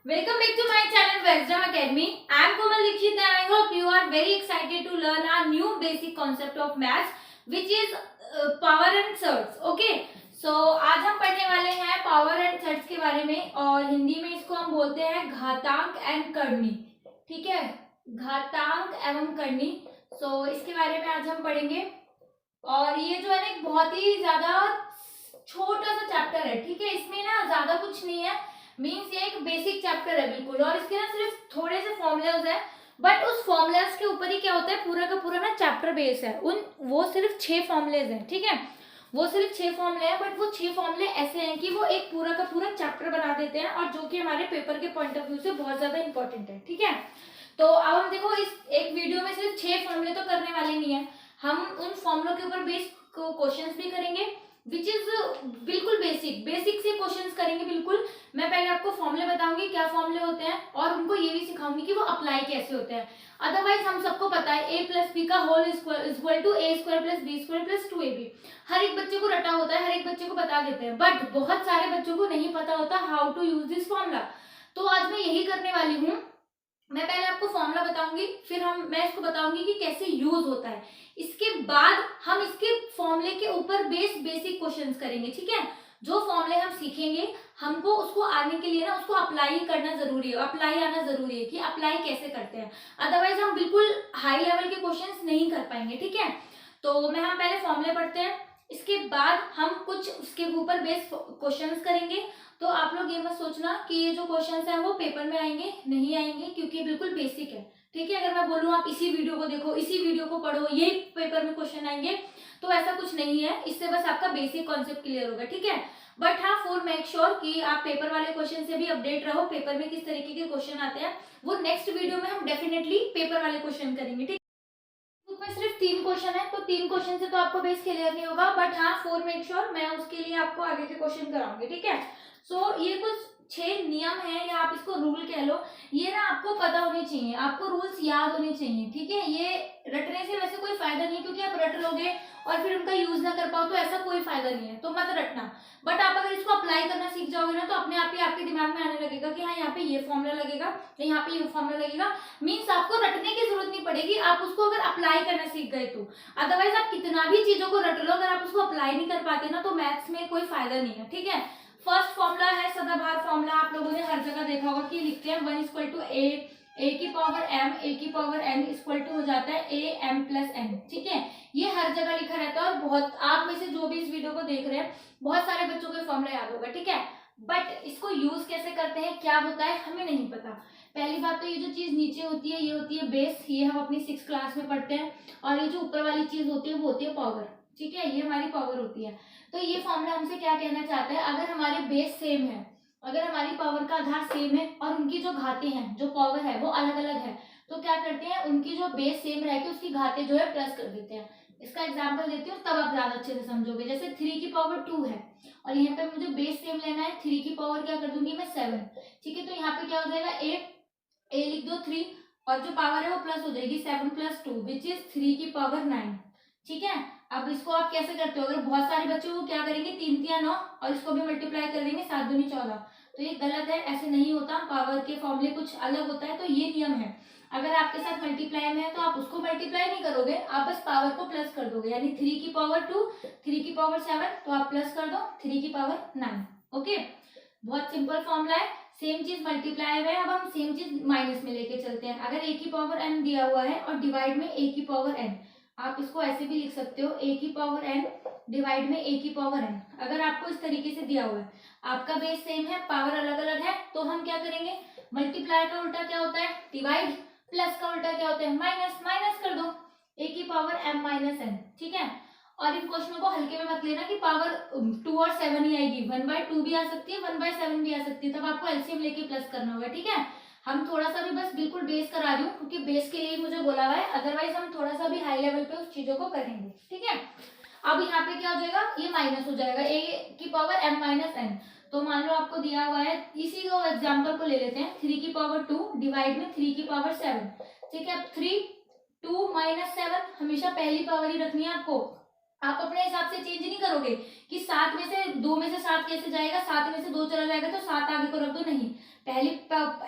Welcome back to my channel Wisdom Academy. I am Komal Dikshit and I hope you are very excited to learn our new basic concept of maths which is power and surds. Okay. So आज हम पढ़ने वाले हैं power and surds के बारे में और हिंदी में इसको हम बोलते हैं घातांक एंड करनी. ठीक है, घातांक एवं करनी. इसके बारे में आज हम पढ़ेंगे और ये जो है ना एक बहुत ही ज्यादा छोटा सा चैप्टर है. ठीक है, इसमें ना ज्यादा कुछ नहीं है. मीन्स ये एक बेसिक चैप्टर है बिल्कुल और इसके ना सिर्फ थोड़े से फॉर्मूलाज है बट उस फॉर्मूलाज के ऊपर ही क्या होता है पूरा का पूरा ना चैप्टर बेस है. वो सिर्फ 6 फॉर्मूलेज हैं. ठीक है, वो सिर्फ 6 फॉर्मूले हैं बट वो 6 फॉर्मूले ऐसे हैं कि वो एक पूरा का पूरा चैप्टर बना देते हैं और जो कि हमारे पेपर के पॉइंट ऑफ व्यू से बहुत ज्यादा इंपॉर्टेंट है. ठीक है, तो अब हम देखो इस एक वीडियो में सिर्फ 6 फॉर्मूले तो करने वाले नहीं है. हम उन फॉर्मूलों के ऊपर बेस क्वेश्चंस भी करेंगे विच इज बिल्कुल बेसिक से क्वेश्चंस करेंगे. बिल्कुल मैं पहले आपको फॉर्मूले बताऊंगी क्या फॉर्मूले होते हैं और उनको ये भी सिखाऊंगी कि वो अप्लाई कैसे होते हैं. अदरवाइज हम सबको पता है a प्लस बी का whole equal to a square plus B square plus 2ab. हर एक बच्चे को रटा होता है, हर एक बच्चे को बता देते हैं बट बहुत सारे बच्चों को नहीं पता होता how to use this formula. तो आज मैं यही करने वाली हूँ. मैं पहले आपको फॉर्मूला बताऊंगी फिर मैं इसको बताऊंगी कि कैसे यूज होता है. इसके बाद हम इसके फॉर्मूले के ऊपर बेसिक क्वेश्चंस करेंगे. ठीक है, जो फॉर्मूले हम सीखेंगे हमको उसको आने के लिए ना उसको अप्लाई करना जरूरी है, अप्लाई आना जरूरी है कि अप्लाई कैसे करते हैं. अदरवाइज हम बिल्कुल हाई लेवल के क्वेश्चंस नहीं कर पाएंगे. ठीक है, तो हम पहले फॉर्मूले पढ़ते हैं, इसके बाद हम कुछ उसके ऊपर बेस क्वेश्चंस करेंगे. तो आप लोग ये मत सोचना कि ये जो क्वेश्चंस हैं वो पेपर में आएंगे, नहीं आएंगे क्योंकि बिल्कुल बेसिक है. ठीक है, अगर मैं बोलूँ आप इसी वीडियो को देखो, इसी वीडियो को पढ़ो, यही पेपर में क्वेश्चन आएंगे तो ऐसा कुछ नहीं है. इससे बस आपका बेसिक कॉन्सेप्ट क्लियर होगा. ठीक है, बट हाँ फॉर मेक श्योर कि आप पेपर वाले क्वेश्चन से भी अपडेट रहो. पेपर में किस तरीके के क्वेश्चन आते हैं वो नेक्स्ट वीडियो में हम डेफिनेटली पेपर वाले क्वेश्चन करेंगे. ठीक है, सिर्फ 3 क्वेश्चन है तो 3 क्वेश्चन से तो आपको बेस क्लियर नहीं होगा बट हाँ फॉर मेक श्योर मैं उसके लिए आपको आगे के क्वेश्चन कराऊंगी. ठीक है, ये कुछ 6 नियम है या आप इसको रूल कह लो. ये ना आपको पता होने चाहिए, आपको रूल्स याद होने चाहिए. ठीक है, ये रटने से वैसे कोई फायदा नहीं क्योंकि आप रट लोगे और फिर उनका यूज ना कर पाओ तो ऐसा कोई फायदा नहीं है. तो मत रटना. बट आप अगर इसको अप्लाई करना सीख जाओगे ना तो अपने आप ही आपके दिमाग में आने लगेगा कि हाँ यहाँ पे ये फॉर्मूला लगेगा, यहाँ पे ये फॉर्मूला लगेगा. मीन्स आपको रटने की जरूरत नहीं पड़ेगी, आप उसको अगर अप्लाई करना सीख गए तो. अदरवाइज आप कितना भी चीजों को रट लो अगर आप उसको अप्लाई नहीं कर पाते ना तो मैथ्स में कोई फायदा नहीं है. ठीक है, फर्स्ट फॉर्मूला है सदाबहार फॉर्मूला. आप लोगों ने हर जगह देखा होगा कि लिखते हैं 1 इक्वल टू ए की पावर एम ए की पावर एन इक्वल टू हो जाता है ए एम प्लस एन. ठीक है, ये हर जगह लिखा रहता है और बहुत आप में से जो भी इस वीडियो को देख रहे हैं बहुत सारे बच्चों को फॉर्मूला याद होगा. ठीक है, बट इसको यूज कैसे करते हैं क्या होता है हमें नहीं पता. पहली बात तो ये जो चीज नीचे होती है ये होती है बेस, ये हम अपनी 6th क्लास में पढ़ते हैं. और ये जो ऊपर वाली चीज होती है वो होती है पावर. ठीक है, ये हमारी पावर होती है. तो ये फॉर्मूला हमसे क्या कहना चाहता है, अगर हमारे बेस सेम है, अगर हमारी पावर का आधार सेम है और उनकी जो घातें हैं जो पावर है वो अलग अलग है तो क्या करते हैं उनकी जो बेस सेम रह के उसकी घातें जो है प्लस कर देते हैं. इसका एग्जांपल देती हूँ तब आप ज्यादा अच्छे से समझोगे. जैसे 3 की पावर 2 है और यहाँ पे मुझे बेस सेम लेना है, 3 की पावर क्या कर दूंगी मैं 7. ठीक है, तो यहाँ पे क्या हो जाएगा ए लिख दो 3 और जो पावर है वो प्लस हो जाएगी 7 प्लस 2 विच इज 3 की पावर 9. ठीक है, अब इसको आप कैसे करते हो, अगर बहुत सारे बच्चों को क्या करेंगे 3 3 9 और इसको भी मल्टीप्लाई कर देंगे 7 दूनी 14. तो ये गलत है, ऐसे नहीं होता. पावर के फॉर्मूले कुछ अलग होता है. तो ये नियम है, अगर आपके साथ मल्टीप्लाई में है तो आप उसको मल्टीप्लाई नहीं करोगे, आप बस पावर को प्लस कर दोगे. यानी 3 की पावर 2 3 की पावर 7 तो आप प्लस कर दो 3 की पावर 9. ओके, बहुत सिंपल फॉर्मूला है. सेम चीज मल्टीप्लाई में, अब हम सेम चीज माइनस में लेके चलते हैं. अगर a की पावर n दिया हुआ है और डिवाइड में a की पावर n, आप इसको ऐसे भी लिख सकते हो a की पावर n डिवाइड में a की पावर n. अगर आपको इस तरीके से दिया हुआ है, आपका बेस सेम है, पावर अलग अलग है तो हम क्या करेंगे, मल्टीप्लाई का उल्टा क्या होता है डिवाइड, प्लस का उल्टा क्या होता है माइनस. माइनस कर दो a की पावर m माइनस n. ठीक है, और इन क्वेश्चनों को हल्के में मत लेना कि पावर 2 और 7 ही आएगी, 1/2 भी आ सकती है 1/7 भी आ सकती है, तब आपको एलसीएम लेके प्लस करना होगा. ठीक है, हम थोड़ा सा भी बस बिल्कुल बेस करा रही हूँ क्योंकि बेस के लिए मुझे बोला हुआ है, अदरवाइज हम थोड़ा सा भी हाई लेवल पे उस चीजों को करेंगे. ठीक है, अब यहाँ पे क्या हो जाएगा, ये माइनस हो जाएगा a की पावर m माइनस n. तो मान लो आपको दिया हुआ है, इसी को एग्जाम्पल को ले लेते हैं, 3 की पावर 2 डिवाइड में 3 की पावर 7. ठीक है, अब 3 2 माइनस 7 हमेशा पहली पावर ही रखनी है आपको. आप अपने हिसाब से चेंज नहीं करोगे कि 7 में से 2 में से 7 कैसे जाएगा, 7 में से 2 चला जाएगा तो 7 आगे को रख दो, नहीं. पहले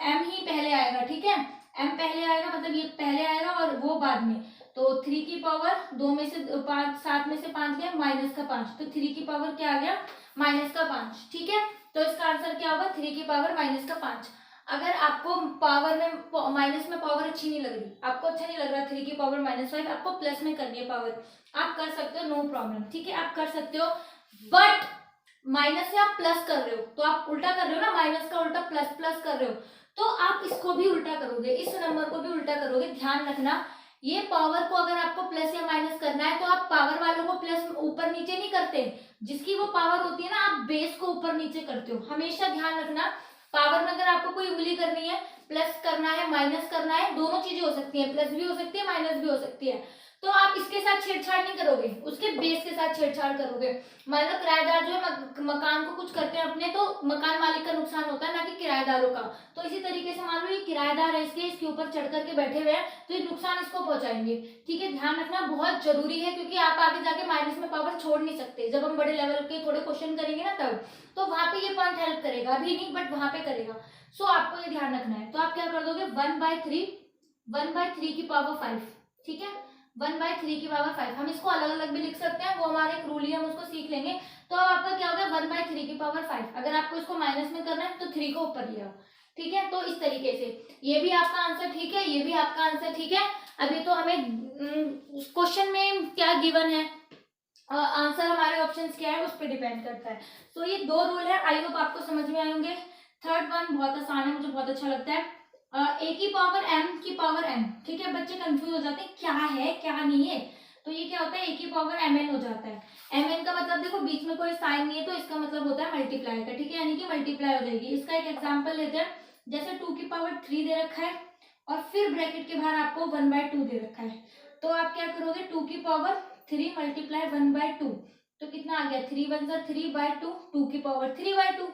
m ही पहले आएगा, ठीक है, m पहले आएगा, मतलब ये पहले आएगा और वो बाद में। तो 3 की पावर 2 में से 5, 7 में से 5 गया माइनस का 5, तो 3 की पावर क्या आ गया माइनस का 5, ठीक है। तो इसका आंसर क्या होगा 3 की पावर माइनस का 5। अगर आपको पावर में माइनस में पावर अच्छी नहीं लग रही, आपको अच्छा नहीं लग रहा 3 की पावर -5, आपको प्लस में करनी है पावर, आप कर सकते हो, नो प्रॉब्लम, ठीक है, आप कर सकते हो। बट माइनस से आप प्लस कर रहे हो तो आप उल्टा कर रहे हो ना, माइनस का उल्टा प्लस, प्लस कर रहे हो तो आप इसको भी उल्टा करोगे, इस नंबर को भी उल्टा करोगे। ध्यान रखना, ये पावर को अगर आपको प्लस या माइनस करना है तो आप पावर वालों को प्लस ऊपर नीचे नहीं करते, जिसकी वो पावर होती है ना, आप बेस को ऊपर नीचे करते हो। हमेशा ध्यान रखना, पावर में अगर आपको कोई उंगली करनी है, प्लस करना है माइनस करना है, दोनों चीजें हो सकती है, प्लस भी हो सकती है माइनस भी हो सकती है, तो आप इसके साथ छेड़छाड़ नहीं करोगे, उसके बेस के साथ छेड़छाड़ करोगे। मतलब किराएदार जो है मकान को कुछ करते हैं अपने, तो मकान मालिक का नुकसान होता है, ना कि किराएदारों का। तो इसी तरीके से मान लो ये किराएदार है, इसके ऊपर चढ़ करके बैठे हुए हैं, तो ये नुकसान इसको पहुंचाएंगे, ठीक है। ध्यान रखना बहुत जरूरी है, क्योंकि आप आगे जाके माइनस में पावर छोड़ नहीं सकते, जब हम बड़े लेवल के थोड़े क्वेश्चन करेंगे ना तब, तो वहां पे ये पॉइंट हेल्प करेगा, अभी नहीं बट वहां पे करेगा। सो आपको ये ध्यान रखना है। तो आप क्या कर दोगे 1/3 की पावर 5, ठीक है, 1/3 की पावर 5। हम इसको अलग अलग भी लिख सकते हैं, वो हमारे एक रूल ही, हम उसको सीख लेंगे। तो अब आपका क्या होगा 1/3 की पावर 5। अगर आपको इसको माइनस में करना है तो 3 को ऊपर ले आओ, ठीक है। तो इस तरीके से ये भी आपका आंसर ठीक है, ये भी आपका आंसर ठीक है। अभी तो हमें क्वेश्चन में क्या गिवन है, आंसर हमारे ऑप्शंस क्या है उस पर डिपेंड करता है। तो ये 2 रूल है, आई होप आपको समझ में आए होंगे। थर्ड वन बहुत आसान है, मुझे बहुत अच्छा लगता है, a की पावर m की पावर n, ठीक है। बच्चे कंफ्यूज हो जाते हैं क्या है क्या नहीं है, तो ये क्या होता है a की पावर mn हो जाता है। mn का मतलब देखो बीच में कोई साइन नहीं है, तो इसका मतलब होता है मल्टीप्लाई का, ठीक है, यानी कि मल्टीप्लाई हो जाएगी। इसका एक एग्जांपल लेते हैं, जैसे 2 की पावर 3 दे रखा है और फिर ब्रैकेट के बाहर आपको 1/2 दे रखा है, तो आप क्या करोगे 2 की पावर 3 मल्टीप्लाई 1/2, तो कितना आ गया 3 1 जा 3/2, 2 की पावर 3/2,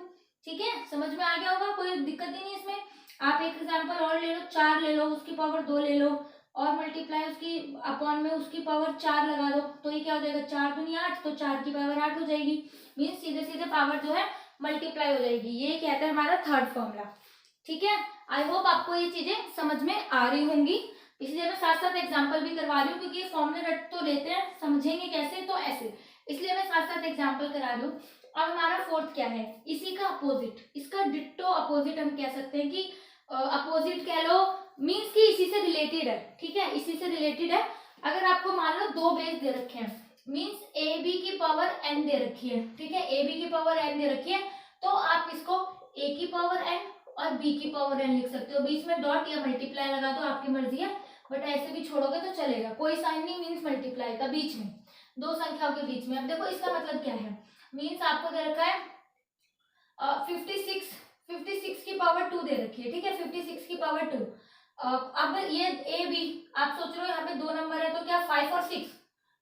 ठीक है। समझ में आ गया होगा, कोई दिक्कत ही नहीं इसमें। आप एक एग्जांपल और ले लो, 4 ले लो, उसकी पावर 2 ले लो और मल्टीप्लाई उसकी अपॉन में उसकी पावर 4 लगा दो, तो ये क्या हो जाएगा 4 दूनी 8, तो 4 की पावर 8 हो जाएगी। मीन्स सीधे सीधे पावर जो है मल्टीप्लाई हो जाएगी। ये कहता है हमारा थर्ड फॉर्मूला, ठीक है। आई होप आपको ये चीजें समझ में आ रही होंगी, इसलिए मैं साथ साथ एग्जाम्पल भी करवा रही हूँ, क्योंकि ये फॉर्मूले रट तो लेते हैं, समझेंगे कैसे तो ऐसे, इसलिए मैं साथ साथ एग्जाम्पल करा रही हूँ। अब हमारा फोर्थ क्या है, इसी का अपोजिट, इसका डिट्टो अपोजिट हम कह सकते हैं कि अपोजिट कह लो, मीन्स कि इसी से रिलेटेड है, ठीक है, इसी से रिलेटेड है। अगर आपको मान लो 2 बेस दे रखे हैं, मीन्स ए बी की पावर n दे रखी है, ठीक है, ए बी की पावर n दे रखी है, तो आप इसको a की पावर n और b की पावर n लिख सकते हो, बीच में डॉट या मल्टीप्लाई लगा दो, आपकी मर्जी है, बट ऐसे भी छोड़ोगे तो चलेगा, कोई साइन नहीं, मीन्स मल्टीप्लाई का बीच में 2 संख्याओं के बीच में। अब देखो इसका मतलब क्या है, मीन्स आपको दे रखा है 56 की पावर 2 दे रखी है, ठीक है, 56 की पावर 2। अब ये ए बी, आप सोच रहे हो यहाँ पे 2 नंबर है तो क्या 5 और 6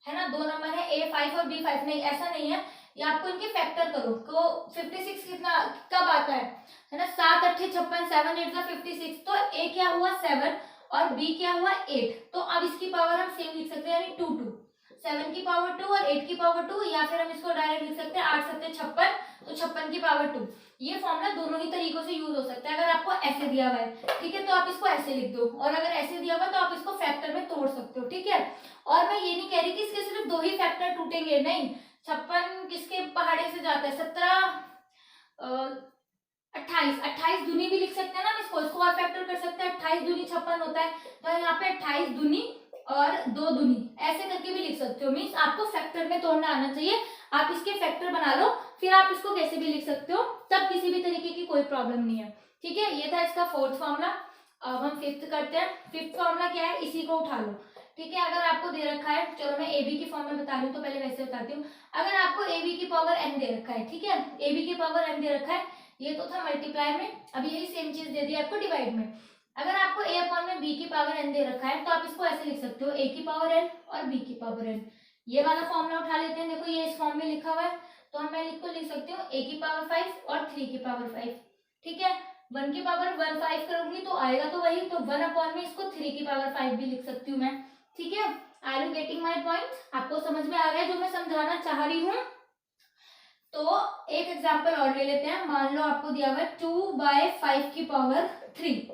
है ना, 2 नंबर है, ए 5 और बी 5, नहीं ऐसा नहीं है, ये आपको इनके फैक्टर करो तो 56 कितना कब आता है ना, 7 8 56, 7 8 का 56, तो ए क्या हुआ 7 और बी क्या हुआ 8, तो अब इसकी पावर हम सेम लिख सकते हैं, यानी 2 2, 7 की पावर 2 और 8 की पावर 2, या फिर हम इसको डायरेक्ट लिख सकते हैं 8 7 56, तो 56 की पावर 2। ये फॉर्मूला दोनों ही तरीकों से यूज हो सकता है। अगर आपको ऐसे दिया हुआ है, ठीक है, तो आप इसको ऐसे लिख दो, और अगर ऐसे दिया हुआ है तो आप इसको फैक्टर में तोड़ सकते हो, ठीक है। और मैं ये नहीं कह रही कि इसके सिर्फ 2 ही फैक्टर टूटेंगे, नहीं, 56 किसके पहाड़े से जाता है, 28 दूनी भी लिख सकते हैं ना, इसको और फैक्टर कर सकते हैं, 28 दूनी 56 होता है, तो यहाँ पे 28 दूनी और 2 दूनी ऐसे करके भी लिख सकते हो। मीन्स आपको फैक्टर में तोड़ना आना चाहिए, आप इसके फैक्टर बना लो, फिर आप इसको कैसे भी लिख सकते हो, तब किसी भी तरीके की कोई प्रॉब्लम नहीं है, ठीक है। ये था इसका फोर्थ फॉर्मूला। अब हम फिफ्थ करते हैं। फिफ्थ फॉर्मूला क्या है, इसी को उठा लो, ठीक है। अगर आपको दे रखा है, चलो मैं ए बी की फॉर्म में बता रही हूँ, तो पहले वैसे बताती हूँ। अगर आपको ए बी की पावर n दे रखा है, ठीक है, ए बी की पावर n दे रखा है, ये तो था मल्टीप्लाई में, अब यही सेम चीज दे दी आपको डिवाइड में। अगर आपको ए अपॉन में बी की पावर n दे रखा है, तो आप इसको ऐसे लिख सकते हो, a की पावर n और b की पावर n। ये वाला फॉर्मूला उठा लेते हैं, देखो ये इस फॉर्म में लिखा हुआ है, तो हम मैं लिख सकती हूँ a की पावर 5 और 3 की पावर 5, ठीक है। 1 की पावर 1 5 करूंगी तो आएगा तो वही, तो 1 अपॉन में इसको 3 की पावर 5 भी लिख सकती हूँ मैं, ठीक है। Are you getting my point, आपको समझ में आ रहा है जो मैं समझाना चाह रही हूँ। तो एक एग्जांपल और ले लेते हैं। मान लो आपको दिया हुआ है 2/5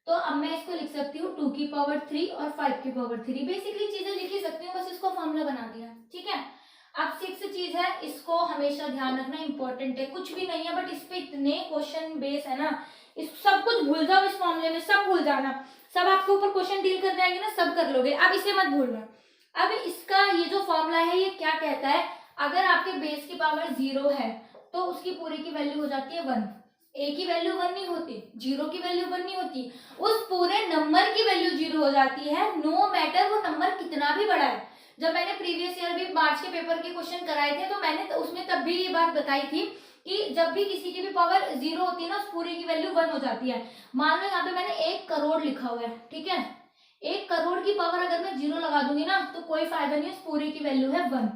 तो अब मैं इसको लिख सकती हूँ 2 और 5 बेसिकली चीजें लिख ही सकती हूँ, बस इसको फॉर्मूला बना दिया, ठीक है। अब 6 चीज है, इसको हमेशा ध्यान रखना, इंपॉर्टेंट है, कुछ भी नहीं है बट इस पे इतने क्वेश्चन बेस है ना, इस सब कुछ भूल जाओ, इस फॉर्मूले में सब भूल जाना, सब आपके ऊपर क्वेश्चन डील करने आएंगे ना, सब कर लोगे। अब इसे मत भूलना। अब इसका ये जो फॉर्मूला है ये क्या कहता है, अगर आपके बेस की पावर 0 है तो उसकी पूरी की वैल्यू हो जाती है 1। ए की वैल्यू 1 नहीं होती, 0 की वैल्यू 1 नहीं होती, उस पूरे नंबर की वैल्यू 0 हो जाती है, नो मैटर वो नंबर कितना भी बड़ा है। जब मैंने प्रीवियस ईयर भी मार्च के पेपर के क्वेश्चन कराए थे तो मैंने उसमें तब भी ये बात बताई थी कि जब भी किसी की भी पावर 0 होती है ना, उस पूरे की वैल्यू 1 हो जाती है। मान लो यहाँ पे मैंने 1 करोड़ लिखा हुआ है, ठीक है, 1 करोड़ की पावर अगर मैं 0 लगा दूंगी ना तो कोई फायदा नहीं, उस पूरे की वैल्यू है 1।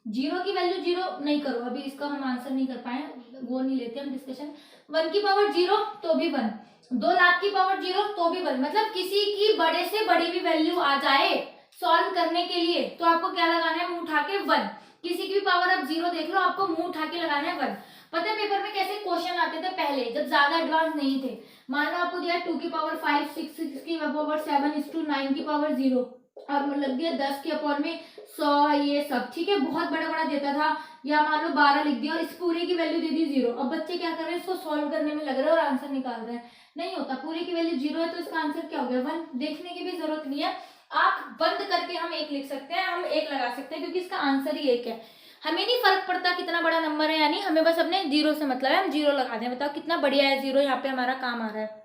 0 की वैल्यू 0 नहीं करो, अभी इसका हम आंसर नहीं कर पाए, वो नहीं लेते हम डिस्कशन। 1 की पावर 0 तो भी 1, 2 लाख की पावर 0 तो भी 1, मतलब किसी की बड़े से बड़ी भी वैल्यू आ जाए सॉल्व करने के लिए तो आपको क्या लगाना है, मुंह उठा के 1। किसी की भी पावर आप 0 देख लो, आपको मुंह उठा के लगाना है 1। पता है पेपर में कैसे क्वेश्चन आते थे पहले, जब ज्यादा एडवांस नहीं थे। मान लो आपको दिया 2 की पावर 5, 6 की पावर 7 9 की पावर 0, अब लग दिया 10 के अपॉन में 100, ये सब ठीक है, बहुत बड़ा बड़ा देता था। या मान लो 12 लिख दिया और इस पूरे की वैल्यू दे दी 0। अब बच्चे क्या कर रहे हैं, इसको सॉल्व करने में लग रहे हैं और आंसर निकाल रहे हैं, नहीं होता, पूरे की वैल्यू 0 है तो इसका आंसर क्या हो गया 1। देखने की भी जरूरत नहीं है, आंख बंद करके हम 1 लिख सकते हैं, हम 1 लगा सकते हैं क्योंकि इसका आंसर ही 1 है। हमें नहीं फर्क पड़ता कितना बड़ा नंबर है, यानी हमें बस अपने 0 से मतलब है, हम 0 लगा दें। बताओ कितना बढ़िया है 0, यहाँ पे हमारा काम आ रहा है।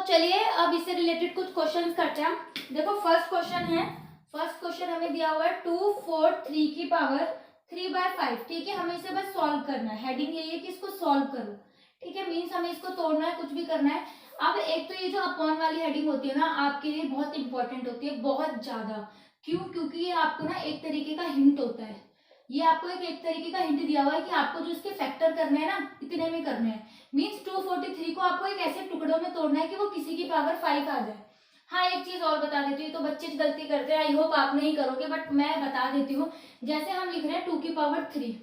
चलिए अब इससे रिलेटेड कुछ क्वेश्चंस करते हैं हम। देखो फर्स्ट क्वेश्चन है, फर्स्ट क्वेश्चन हमें दिया हुआ है 2 4 3 की पावर 3/5, ठीक है, हमें इसे बस सॉल्व करना है, हेडिंग यही है कि इसको सॉल्व करो, ठीक है, मीन्स हमें इसको तोड़ना है, कुछ भी करना है। अब एक तो ये जो अपॉन वाली हेडिंग होती है ना, आपके लिए बहुत इंपॉर्टेंट होती है, बहुत ज्यादा। क्यों? क्योंकि ये आपको ना एक तरीके का हिंट होता है, ये आपको एक तरीके का हिंट दिया हुआ है कि आपको जो इसके फैक्टर करने हैं ना, इतने में करने हैं। मीन्स 243 को आपको एक ऐसे टुकड़ों में तोड़ना है कि वो किसी की पावर 5 आ जाए। हाँ एक चीज और बता देती हूँ, तो बच्चे गलती करते हैं, आई होप आप नहीं करोगे बट मैं बता देती हूँ। जैसे हम लिख रहे हैं 2 की पावर 3,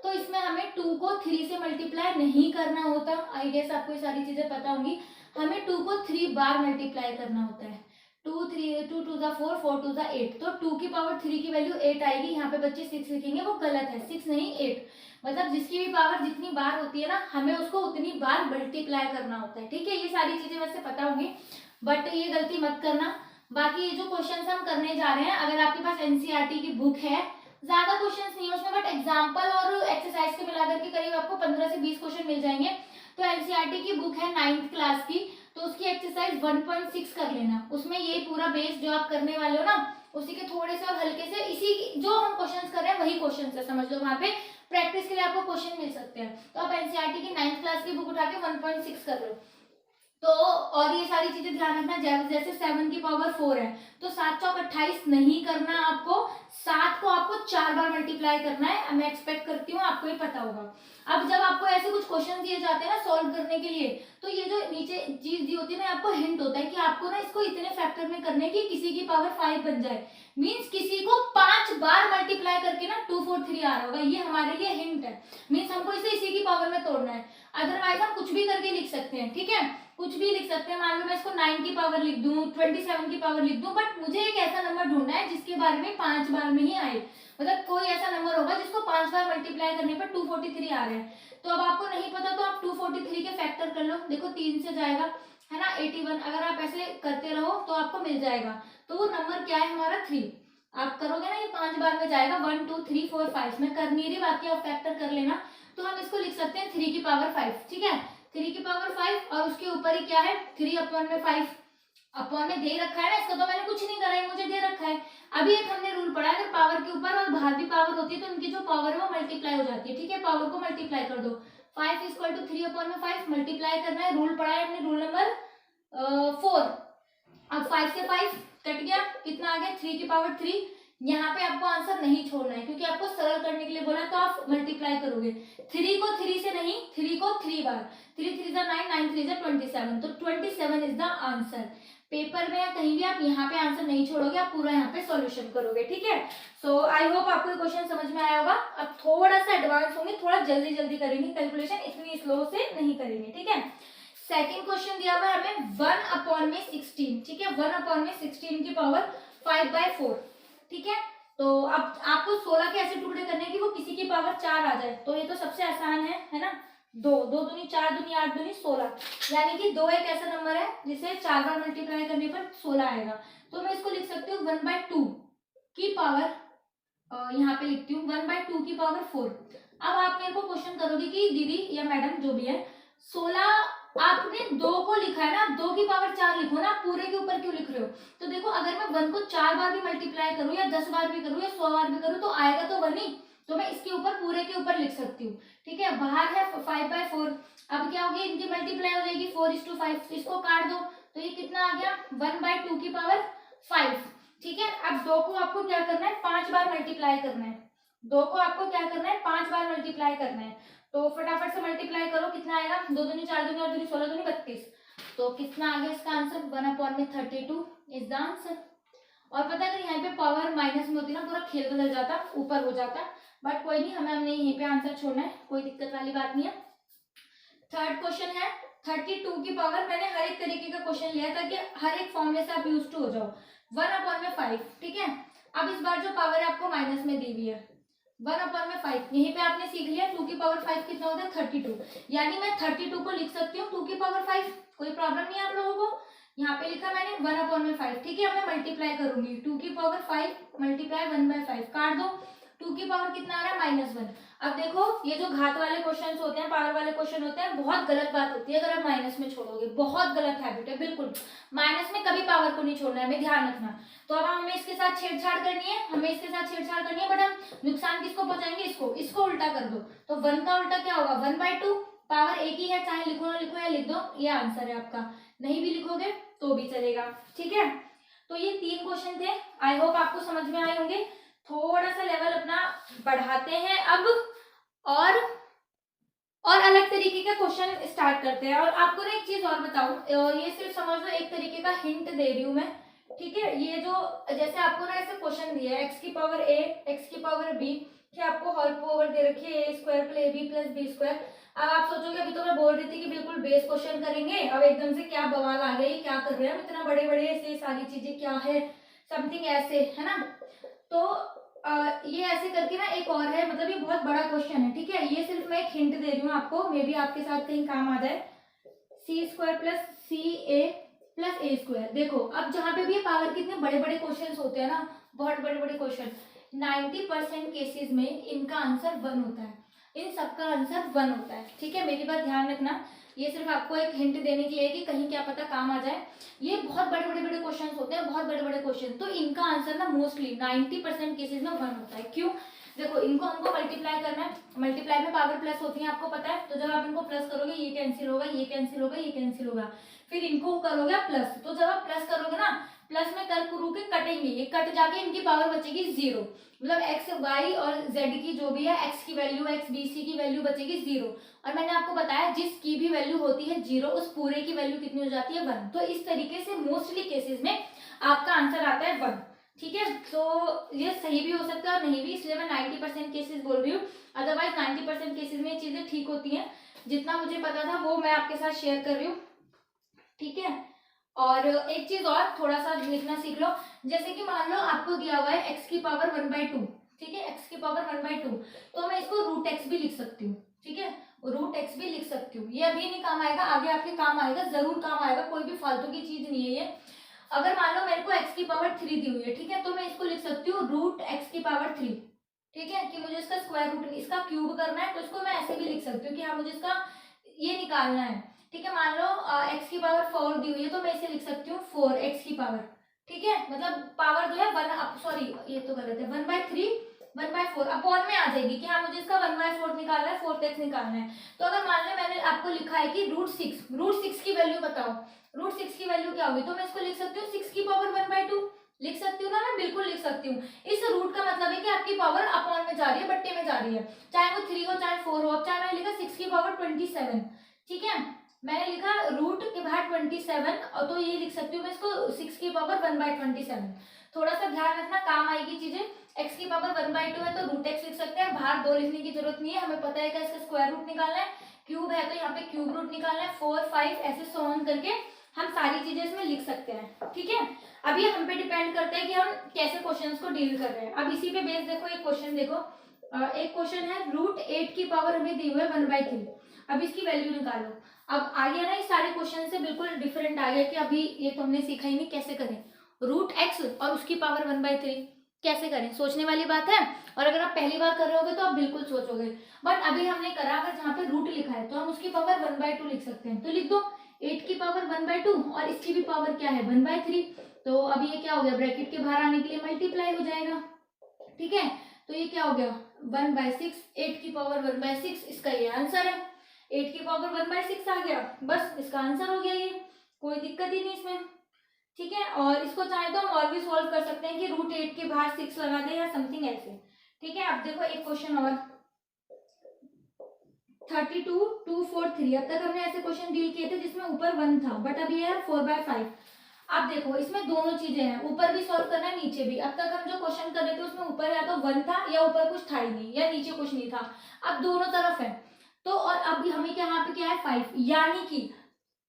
तो इसमें हमें 2 को 3 से मल्टीप्लाई नहीं करना होता, आई गेस आपको ये सारी चीजें पता होंगी। हमें 2 को 3 बार मल्टीप्लाई करना होता है। 2 3 2 2 4 4 2 8, तो 2 की पावर 3 की वैल्यू 8 आएगी। यहाँ पे बच्चे 6 लिखेंगे, वो गलत है, 6 नहीं 8। मतलब जिसकी भी पावर जितनी बार होती है ना, हमें उसको उतनी बार मल्टीप्लाई करना होता है, ठीक है। ये सारी चीजें वैसे पता होंगी बट ये गलती मत करना। बाकी ये जो क्वेश्चन हम करने जा रहे हैं, अगर आपके पास एनसीईआरटी की बुक है, ज्यादा क्वेश्चंस नहीं है उसमें बट एग्जाम्पल और एक्सरसाइज के मिलाकर के करीब आपको 15 से 20 क्वेश्चन मिल जाएंगे। तो एनसीईआरटी की बुक है 9th क्लास की, तो उसकी एक्सरसाइज 1.6 कर लेना, उसमें ये पूरा बेस जो आप करने वाले हो ना, उसी के थोड़े से और हल्के से इसी जो हम क्वेश्चंस कर रहे हैं वही क्वेश्चन है, समझ लो, वहां पे प्रैक्टिस के लिए आपको क्वेश्चन मिल सकते हैं। तो आप एनसीईआरटी की 9th क्लास की बुक उठा के 1.6 कर लो। तो और ये सारी चीजें ध्यान रखना, जैसे 7 की पावर 4 है तो 7 चौक 28 नहीं करना आपको, 7 को आपको 4 बार मल्टीप्लाई करना है। मैं एक्सपेक्ट करती हूँ आपको ये पता होगा। अब जब आपको ऐसे कुछ क्वेश्चन दिए जाते हैं ना सॉल्व करने के लिए, तो ये जो नीचे चीज दी होती है ना, आपको हिंट होता है कि आपको ना इसको इतने फैक्टर में करने की किसी की पावर 5 बन जाए, मीन्स किसी को 5 बार मल्टीप्लाई करके ना 243 आ रहा होगा, ये हमारे लिए हिंट है। मीन्स हमको इसे इसी की पावर में तोड़ना है, अदरवाइज हम कुछ भी करके लिख सकते हैं, ठीक है, कुछ भी लिख सकते हैं। मान लो मैं इसको 9 की पावर लिख दूं, 27 की पावर लिख दूं, बट मुझे एक ऐसा नंबर ढूंढना है जिसके बारे में 5 बार में ही आए, मतलब कोई ऐसा नंबर होगा जिसको 5 बार मल्टीप्लाई करने पर 243 आ रहे हैं। तो अब आपको नहीं पता तो आप 243 के फैक्टर कर लो, देखो 3 से जाएगा है ना 81, अगर आप ऐसे करते रहो तो आपको मिल जाएगा। तो वो नंबर क्या है हमारा 3, आप करोगे ना ये 5 बार में जाएगा 1 2 3 4 5, मैं कर नहीं रही, बाकी आप फैक्टर कर लेना। तो हम इसको लिख सकते हैं 3 की पावर 5, ठीक है, 3 की पावर 5 और उसके ऊपर ही क्या है 3 अपॉन में 5, अपॉन में दे रखा है ना, इसको तो मैंने कुछ नहीं करा है, मुझे दे रखा है। अभी एक हमने रूल पढ़ा है, अगर पावर के ऊपर और बाहर भी पावर होती है तो उनकी जो पावर है वो मल्टीप्लाई हो जाती है, ठीक है, पावर को मल्टीप्लाई कर दो। 5 इक्वल टू 3 अपॉन में 5 मल्टीप्लाई करना है, रूल पढ़ा है हमने, रूल नंबर 4। अब 5 से 5 कट गया, कितना आ गया 3 की पावर 3। यहाँ पे आपको आंसर नहीं छोड़ना है क्योंकि आपको सरल करने के लिए बोला, तो आप मल्टीप्लाई करोगे 3 को 3 से नहीं, 3 को 3 बार, 3 3 9 9 3 27, तो 27 इज द आंसर। पेपर में या कहीं भी आप यहाँ पे आंसर नहीं छोड़ोगे, आप पूरा यहाँ पे सॉल्यूशन करोगे, ठीक है। सो आई होप आपको क्वेश्चन समझ में आया होगा। अब थोड़ा सा एडवांस होंगे, थोड़ा जल्दी जल्दी करेंगे कैलकुलेशन, इतनी स्लो से नहीं करेंगे, ठीक है। सेकंड क्वेश्चन दिया हुआ है हमें 1/16, ठीक है, 1/16 की पावर 5/4, ठीक है। तो अब आपको 16 के ऐसे टुकड़े करने हैं कि वो किसी की पावर 4 आ जाए, तो ये तो सबसे आसान है ना। 2 दूनी 4 दूनी 8 दूनी 16, यानी कि 2 एक ऐसा नंबर है जिसे 4 बार मल्टीप्लाई करने पर 16 आएगा। तो मैं इसको लिख सकती हूँ 1/2 की पावर, यहाँ पे लिखती हूँ 1/2 की पावर 4। अब आप मेरे को क्वेश्चन करोगे कि दीदी या मैडम जो भी है, 16 आपने 2 को लिखा है ना, 2 की पावर 4 लिखो ना, पूरे के ऊपर क्यों लिख रहे हो। तो देखो अगर मैं 1 को 4 बार भी मल्टीप्लाई करूँ या 10 बार भी करूँ या 100 बार भी करूँ तो आएगा तो 1 ही, तो मैं इसके ऊपर पूरे के ऊपर लिख सकती हूँ, ठीक है। बाहर है 5/4, अब क्या होगी, इनकी मल्टीप्लाई हो जाएगी 4:5, इसको काट दो तो ये कितना आ गया 1/2 की पावर 5, ठीक है। अब 2 को आपको क्या करना है, 5 बार मल्टीप्लाई करना है, 2 को आपको क्या करना है 5 बार मल्टीप्लाई करना है। तो फटाफट से मल्टीप्लाई करो, कितना आएगा, 2 दूनी 4 दूनी 8 दूनी 16 दूनी 32, तो कितना आ गया इसका आंसर 1/32 इज द आंसर। और पता है अगर यहाँ पे पावर माइनस में होती ना, पूरा खेल बदल जाता, ऊपर हो जाता, बट कोई नहीं, हमने यहीं पे आंसर छोड़ना है, कोई दिक्कत वाली बात नहीं है। थर्ड क्वेश्चन है 32 की पावर, मैंने हर एक तरीके का क्वेश्चन लिया ताकि हर एक फॉर्मूले से आप यूज टू हो जाओ। 1/5, ठीक है। अब इस बार जो पावर है आपको माइनस में दी हुई है 1/5, यहीं पे आपने सीख लिया 2 की पावर 5 कितना होता है 32, यानी मैं 32 को लिख सकती हूँ 2 की पावर 5, कोई प्रॉब्लम नहीं है आप लोगों को। यहाँ पे लिखा मैंने 1/5, ठीक है। अब मैं मल्टीप्लाई करूंगी 2 की पावर 5 मल्टीप्लाई 1/5, काट दो, 2 की पावर कितना आ रहा है -1। अब देखो ये जो घात वाले क्वेश्चन होते हैं, पावर वाले क्वेश्चन होते हैं, बहुत गलत बात होती है अगर आप माइनस में छोड़ोगे, बहुत गलत हैबिट है, बिल्कुल माइनस में कभी पावर को नहीं छोड़ना है, हमें ध्यान रखना। तो अब हमें इसके साथ छेड़छाड़ करनी है, हमें इसके साथ छेड़छाड़ करनी है, बट हम नुकसान किसको पहुंचाएंगे, इसको उल्टा कर दो, तो 1 का उल्टा क्या होगा 1/2, पावर एक ही है, चाहे लिखो ना लिखो या लिख दो, ये आंसर है आपका। नहीं भी लिखोगे तो भी चलेगा, ठीक है। तो ये 3 क्वेश्चन थे, आई होप आपको समझ में आए होंगे। थोड़ा सा लेवल अपना बढ़ाते हैं अब और अलग तरीके का क्वेश्चन स्टार्ट करते हैं। और आपको ना एक चीज और बताऊं, ये सिर्फ समझ लो एक तरीके का हिंट दे रही हूं मैं, ठीक है। ये जो जैसे आपको ना ऐसे क्वेश्चन दिया है एक्स की पावर a एक्स की पावर b, कि आपको होल पावर दे रखी है a² + ab + b²। अब आप सोचोगे अभी तो मैं बोल रही थी कि बिल्कुल बेस क्वेश्चन करेंगे, अब एकदम से क्या बवाल आ गई, क्या कर रहे हैं हम, इतना बड़े बड़े ऐसे सारी चीजें क्या है, समथिंग ऐसे, है ना। तो ये ऐसे करके ना एक और है, मतलब ये बहुत बड़ा क्वेश्चन है, ठीक है। ये सिर्फ मैं एक हिंट दे रही हूँ आपको, मे बी आपके साथ कहीं काम आ जाए। c² + ca + a², देखो अब जहां पे भी ये पावर कितने बड़े बड़े क्वेश्चन होते हैं ना, बहुत बड़े बड़े क्वेश्चन, 90% केसेस में इनका आंसर 1 होता है, इन सबका आंसर 1 होता है, ठीक है। मेरी बात ध्यान रखना, ये सिर्फ आपको एक हिंट देने के लिए कि कहीं क्या पता काम आ जाए। ये बहुत बड़े बड़े बड़े क्वेश्चन होते हैं, बहुत बड़े बड़े क्वेश्चन, तो इनका आंसर ना मोस्टली 90% केसेस में 1 होता है। क्यों, देखो इनको हमको मल्टीप्लाई करना है, मल्टीप्लाई में पावर प्लस होती है आपको पता है, तो जब आप इनको प्लस करोगे ये कैंसिल होगा, ये कैंसिल होगा, ये कैंसिल होगा, फिर इनको करोगे प्लस, तो जब आप प्लस करोगे ना, प्लस में कर करू के कटेंगे, ये कट जाके इनकी पावर बचेगी 0, मतलब एक्स वाई और जेड की जो भी है, एक्स की वैल्यू एक्स बी सी की वैल्यू बचेगी 0। और मैंने आपको बताया जिस की भी वैल्यू होती है 0, उस पूरे की वैल्यू कितनी हो जाती है 1। तो इस तरीके से मोस्टली केसेस में आपका आंसर आता है 1, ठीक है। तो ये सही भी हो सकता है और नहीं भी, इसलिए मैं 90% केसेस बोल रही हूँ, अदरवाइज 90% केसेस में ये चीजें ठीक होती हैं। जितना मुझे पता था वो मैं आपके साथ शेयर कर रही हूँ, ठीक है। और एक चीज और थोड़ा सा लिखना सीख लो, जैसे कि मान लो आपको दिया हुआ है x की पावर 1/2, ठीक है, x की पावर 1/2, तो मैं इसको √x भी लिख सकती हूँ, ठीक है, √x भी लिख सकती हूँ। ये अभी नहीं काम आएगा, आगे आपके काम आएगा, जरूर काम आएगा, कोई भी फालतू की चीज नहीं है ये। अगर मान लो मेरे को x की पावर 3 दी हुई है, ठीक है, तो मैं इसको लिख सकती हूँ √x की पावर 3, ठीक है, कि मुझे इसका स्क्वायर रूट, इसका क्यूब करना है, तो इसको मैं ऐसे भी लिख सकती हूँ कि हाँ मुझे इसका ये निकालना है, ठीक है। मान लो x की पावर 4 दी हुई है, तो मैं इसे लिख सकती हूँ 4x की पावर, ठीक है, मतलब पावर जो है 1, सॉरी ये तो गलत है, 1/3 1/4 अपॉन में आ जाएगी कि हाँ मुझे इसका 1/4 निकालना है, 4x निकालना है। तो अगर मान लो मैंने आपको लिखा है कि √6 की वैल्यू बताओ, √6 की वैल्यू क्या होगी, तो मैं इसको लिख सकती हूँ 6 की पावर 1/2, लिख सकती हूँ ना, मैं बिल्कुल लिख सकती हूँ। इस रूट का मतलब है कि आपकी पावर अपॉन में जा रही है, बट्टे में जा रही है, चाहे वो 3 हो चाहे 4 हो। अब चाहे मैंने लिखा 6 की पावर 27, ठीक है, मैंने लिखा रूट के बाहर 27, और तो ये लिख सकती हूँ मैं इसको 6 की पावर 1/27। थोड़ा सा ध्यान रखना, काम आएगी चीजें। x की पावर 1/2 है तो रूट x लिख सकते हैं, बाहर 2 लिखने की जरूरत नहीं है, हमें पता है कि इसका स्क्वायर रूट निकालना है। क्यूब है तो यहाँ पे क्यूब रूट निकालना है, 4 5 ऐसे सो ऑन करके हम सारी चीजें इसमें लिख सकते हैं, ठीक है। अब ये हम पे डिपेंड करता है कि हम कैसे क्वेश्चंस को डील कर रहे हैं। अब इसी पे बेस देखो, एक क्वेश्चन देखो, एक क्वेश्चन है रूट 8 की पावर हमें दी हुई है 1/3। अब इसकी वैल्यू निकालो। अब आ गया ना, ये सारे क्वेश्चन से बिल्कुल डिफरेंट आ गया कि अभी ये तो हमने सीखा ही नहीं कैसे करें। रूट एक्स और उसकी पावर 1/3 कैसे करें, सोचने वाली बात है। और अगर आप पहली बार कर रहे होगे तो आप बिल्कुल सोचोगे, बट अभी हमने करा, अगर जहाँ पे रूट लिखा है तो हम उसकी पावर 1/2 लिख सकते हैं, तो लिख दो 8 की पावर 1/2 और इसकी भी पावर क्या है 1/3। तो अभी ये क्या हो गया, ब्रैकेट के बाहर आने के लिए मल्टीप्लाई हो जाएगा, ठीक है। तो ये क्या हो गया 1/6, 8 की पावर 1/6, इसका ये आंसर है। 8 की पावर 1/6 आ गया, बस इसका आंसर हो गया ये, कोई दिक्कत ही नहीं इसमें, ठीक है। और इसको चाहे तो हम और भी सॉल्व कर सकते हैं कि रूट 8 के बाहर 6 लगा दें या समथिंग ऐसे, ठीक है। अब देखो एक क्वेश्चन और 32 2 4 3। अब तक हमने ऐसे क्वेश्चन डील किए थे जिसमें ऊपर 1 था, बट अब ये है 4/5। अब देखो इसमें दोनों चीजें हैं, ऊपर भी सॉल्व करना है नीचे भी। अब तक हम जो क्वेश्चन कर रहे थे उसमें ऊपर या तो 1 था या ऊपर कुछ था ही नहीं या नीचे कुछ नहीं था, अब दोनों तरफ है। तो और अभी हमें क्या यहाँ पे क्या है 5, यानी कि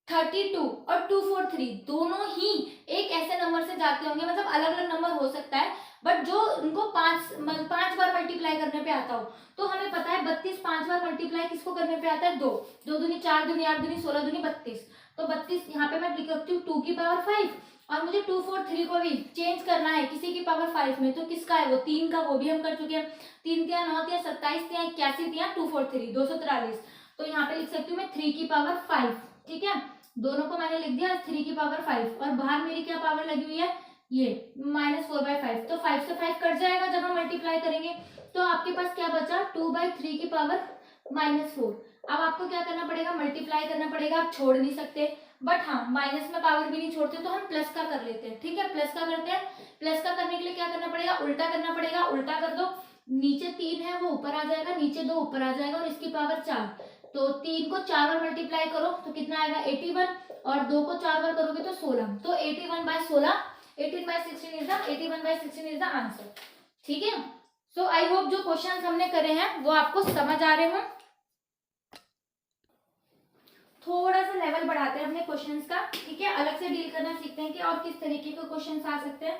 32 और 243 दोनों ही एक ऐसे नंबर से जाते होंगे, मतलब अलग अलग नंबर हो सकता है, बट जो उनको 5 बार मल्टीप्लाई करने पे आता हो। तो हमें पता है 32 5 बार मल्टीप्लाई किसको करने पे आता है 2, 2 दूनी 4 दूनी 8 दूनी 16 दूनी 32। तो 32 यहाँ पे मैं लिख सकती हूँ 2 की पावर 5, और मुझे 243 को भी चेंज करना है किसी की पावर 5 में, तो किसका है वो 3 का, वो भी हम कर चुके हैं। 3 तिया 9 तिया 27 तिया 81 तिया 243 243। तो यहाँ पे लिख सकती हूँ मैं 3 की पावर 5, ठीक है। दोनों को मैंने लिख दिया 3 की पावर 5, और बाहर मेरी क्या पावर लगी हुई है ये -4/5। तो 5 से 5 कट जाएगा जब हम मल्टीप्लाई करेंगे, तो आपके पास क्या बचा 2/3 की पावर -4। अब आपको क्या करना पड़ेगा, मल्टीप्लाई करना पड़ेगा, आप छोड़ नहीं सकते, बट हाँ माइनस में पावर भी नहीं छोड़ते तो हम प्लस का कर लेते हैं, ठीक है। प्लस का करते हैं, प्लस का करने के लिए क्या करना पड़ेगा, उल्टा करना पड़ेगा। उल्टा कर दो, नीचे 3 है वो ऊपर आ जाएगा, नीचे 2 ऊपर आ जाएगा, और इसकी पावर 4। तो 3 को 4 बार मल्टीप्लाई करो तो कितना आएगा 81, और 2 को 4 बार करोगे तो 16। तो 81/16, 18/16 is the 81/16 is the answer, ठीक है। सो आई होप जो क्वेश्चंस हमने करे हैं वो आपको समझ आ रहे हों। थोड़ा सा लेवल बढ़ाते हैं अपने क्वेश्चंस का, ठीक है, अलग से डील करना सीखते हैं कि और किस तरीके के क्वेश्चंस आ सकते हैं।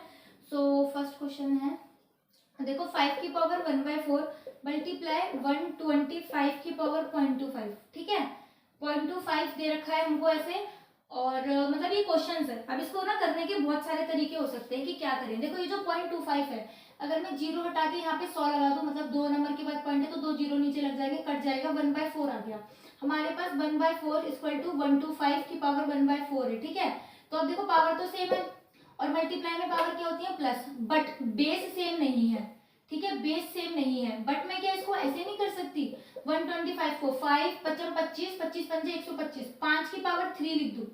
सो फर्स्ट क्वेश्चन है, देखो 5 की पावर 1/4 मल्टीप्लाई 125 की पावर 0.25, ठीक है। 0.25 दे रखा है हमको ऐसे, और मतलब ये क्वेश्चन है। अब इसको ना करने के बहुत सारे तरीके हो सकते हैं कि क्या करें। देखो ये जो 0.25 है, अगर मैं जीरो हटा के यहाँ पे 100 लगा दूं, मतलब 2 नंबर के बाद पॉइंट है तो 2 जीरो नीचे लग जाएंगे, कट जाएगा, 1/4 आ गया हमारे पास। 1/4 इक्वल टू 125 की पावर 1/4 है, ठीक है। तो अब देखो पावर तो सेम है, और मल्टीप्लाई में पावर क्या होती है प्लस, बट बेस सेम नहीं है, ठीक है, बेस सेम नहीं है। बट मैं क्या इसको ऐसे नहीं कर सकती, 125 को 5 5 25 25 पंजे 125, 5 की पावर 3 लिख दूं,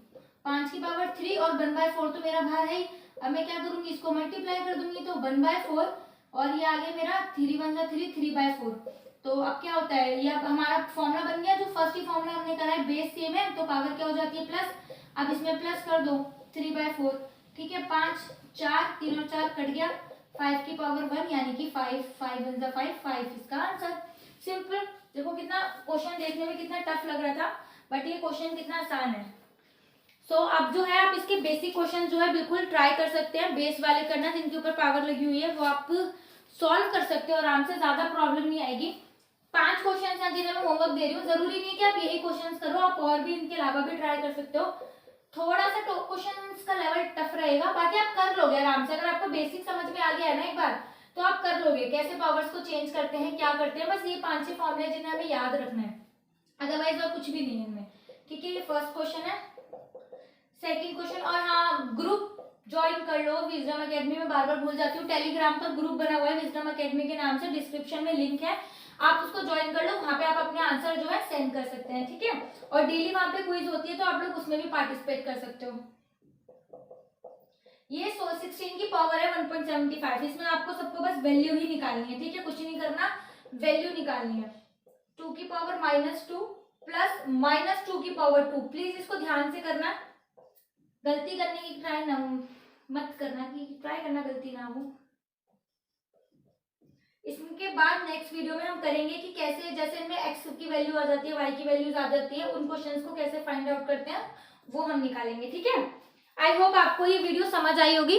5 की पावर 3 और 1/4 तो मेरा बाहर है ही। अब मैं क्या करूंगी, इसको मल्टीप्लाई कर दूंगी तो 1/4, और ये आगे मेरा 3 1 3 3/4। तो अब क्या होता है, ये अब हमारा फॉर्मूला बन गया, जो फर्स्ट ही फॉर्मूला हमने करा है, बेस सेम है तो पावर क्या हो जाती है प्लस। अब इसमें प्लस कर दो 3/4, ठीक है। 5 4 3 और 4 कट गया, 5 की पावर 1 यानी कि 5 5 1 5 5 इसका आंसर। सिंपल। देखो कितना क्वेश्चन देखने में कितना टफ लग रहा था, बट ये क्वेश्चन कितना आसान है। सो अब जो है आप इसके बेसिक क्वेश्चन जो है बिल्कुल ट्राई कर सकते हैं, बेस वाले करना, जिनके ऊपर पावर लगी हुई है वो आप सॉल्व कर सकते हो आराम से, ज्यादा प्रॉब्लम नहीं आएगी। 5 क्वेश्चन हैं जिन्हें मैं होमवर्क दे रही हूँ, जरूरी नहीं कि आप यही क्वेश्चन करो, आप और भी इनके अलावा भी ट्राई कर सकते हो। थोड़ा सा क्वेश्चन का लेवल टफ रहेगा, बाकी आप कर लोगे आराम से। अगर आपको बेसिक समझ में आ गया है ना एक बार, तो आप कर लोगे कैसे पावर्स को चेंज करते हैं, क्या करते हैं। बस ये 5-6 फॉर्मूले जिन्हें हमें याद रखना है, अदरवाइज और कुछ भी नहीं है इनमें, ठीक है। ये फर्स्ट क्वेश्चन है। सेकंड क्वेश्चन, और हाँ ग्रुप ज्वाइन कर लो विजडम एकेडमी में, बार बार भूल जाती हूँ, टेलीग्राम पर ग्रुप बना हुआ है विजडम एकेडमी के नाम से, डिस्क्रिप्शन में लिंक है, आप उसको ज्वाइन कर लो, वहां पे आप अपने आंसर जो है सेंड कर सकते हैं, ठीक है। और डेली वहां पे क्विज होती है तो आप लोग उसमें भी पार्टिसिपेट कर सकते हो। ये 16 की पावर है 1.75, इसमें आपको सबको बस वैल्यू ही निकालनी है, ठीक है, कुछ नहीं करना, वैल्यू निकालनी है। 2 की पावर -2 प्लस -2 की पावर 2। प्लीज इसको ध्यान से करना, गलती करने की ट्राई ना मत करना, कि ट्राई करना गलती ना हो। इसके बाद नेक्स्ट वीडियो में हम करेंगे कि कैसे, जैसे इनमें x की वैल्यू आ जाती है, y की वैल्यूज आ जाती है, उन क्वेश्चंस को कैसे फाइंड आउट करते हैं वो हम निकालेंगे, ठीक है। आई होप आपको ये वीडियो समझ आई होगी।